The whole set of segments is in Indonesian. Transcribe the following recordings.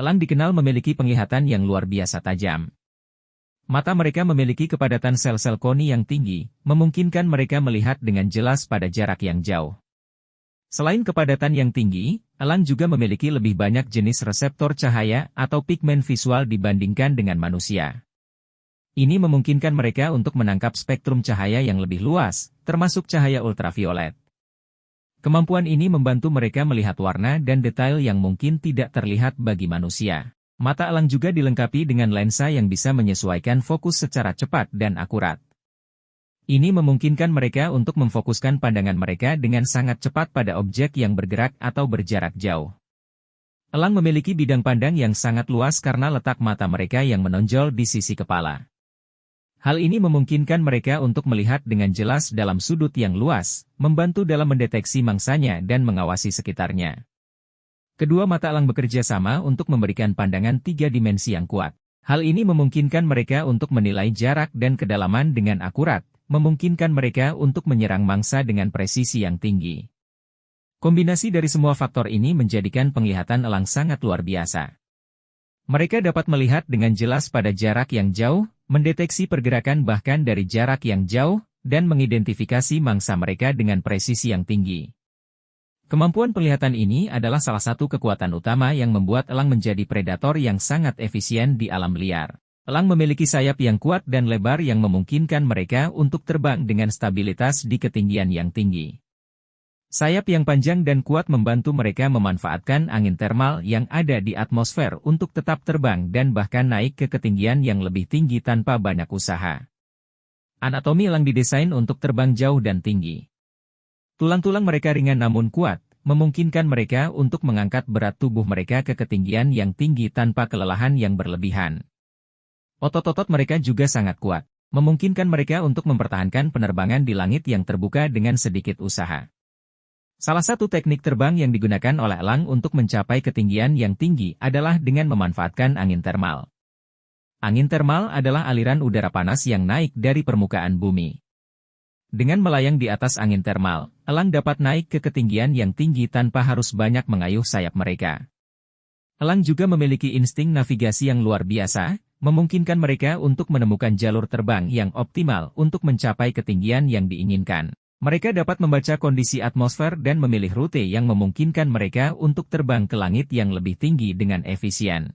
Elang dikenal memiliki penglihatan yang luar biasa tajam. Mata mereka memiliki kepadatan sel-sel koni yang tinggi, memungkinkan mereka melihat dengan jelas pada jarak yang jauh. Selain kepadatan yang tinggi, elang juga memiliki lebih banyak jenis reseptor cahaya atau pigmen visual dibandingkan dengan manusia. Ini memungkinkan mereka untuk menangkap spektrum cahaya yang lebih luas, termasuk cahaya ultraviolet. Kemampuan ini membantu mereka melihat warna dan detail yang mungkin tidak terlihat bagi manusia. Mata elang juga dilengkapi dengan lensa yang bisa menyesuaikan fokus secara cepat dan akurat. Ini memungkinkan mereka untuk memfokuskan pandangan mereka dengan sangat cepat pada objek yang bergerak atau berjarak jauh. Elang memiliki bidang pandang yang sangat luas karena letak mata mereka yang menonjol di sisi kepala. Hal ini memungkinkan mereka untuk melihat dengan jelas dalam sudut yang luas, membantu dalam mendeteksi mangsanya dan mengawasi sekitarnya. Kedua mata elang bekerja sama untuk memberikan pandangan 3 dimensi yang kuat. Hal ini memungkinkan mereka untuk menilai jarak dan kedalaman dengan akurat, memungkinkan mereka untuk menyerang mangsa dengan presisi yang tinggi. Kombinasi dari semua faktor ini menjadikan penglihatan elang sangat luar biasa. Mereka dapat melihat dengan jelas pada jarak yang jauh, mendeteksi pergerakan bahkan dari jarak yang jauh, dan mengidentifikasi mangsa mereka dengan presisi yang tinggi. Kemampuan penglihatan ini adalah salah satu kekuatan utama yang membuat elang menjadi predator yang sangat efisien di alam liar. Elang memiliki sayap yang kuat dan lebar yang memungkinkan mereka untuk terbang dengan stabilitas di ketinggian yang tinggi. Sayap yang panjang dan kuat membantu mereka memanfaatkan angin termal yang ada di atmosfer untuk tetap terbang dan bahkan naik ke ketinggian yang lebih tinggi tanpa banyak usaha. Anatomi elang didesain untuk terbang jauh dan tinggi. Tulang-tulang mereka ringan namun kuat, memungkinkan mereka untuk mengangkat berat tubuh mereka ke ketinggian yang tinggi tanpa kelelahan yang berlebihan. Otot-otot mereka juga sangat kuat, memungkinkan mereka untuk mempertahankan penerbangan di langit yang terbuka dengan sedikit usaha. Salah satu teknik terbang yang digunakan oleh elang untuk mencapai ketinggian yang tinggi adalah dengan memanfaatkan angin termal. Angin termal adalah aliran udara panas yang naik dari permukaan bumi. Dengan melayang di atas angin termal, elang dapat naik ke ketinggian yang tinggi tanpa harus banyak mengayuh sayap mereka. Elang juga memiliki insting navigasi yang luar biasa, memungkinkan mereka untuk menemukan jalur terbang yang optimal untuk mencapai ketinggian yang diinginkan. Mereka dapat membaca kondisi atmosfer dan memilih rute yang memungkinkan mereka untuk terbang ke langit yang lebih tinggi dengan efisien.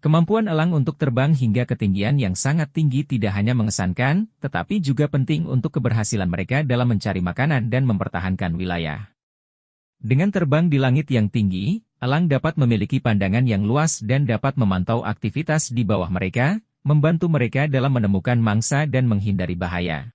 Kemampuan elang untuk terbang hingga ketinggian yang sangat tinggi tidak hanya mengesankan, tetapi juga penting untuk keberhasilan mereka dalam mencari makanan dan mempertahankan wilayah. Dengan terbang di langit yang tinggi, elang dapat memiliki pandangan yang luas dan dapat memantau aktivitas di bawah mereka, membantu mereka dalam menemukan mangsa dan menghindari bahaya.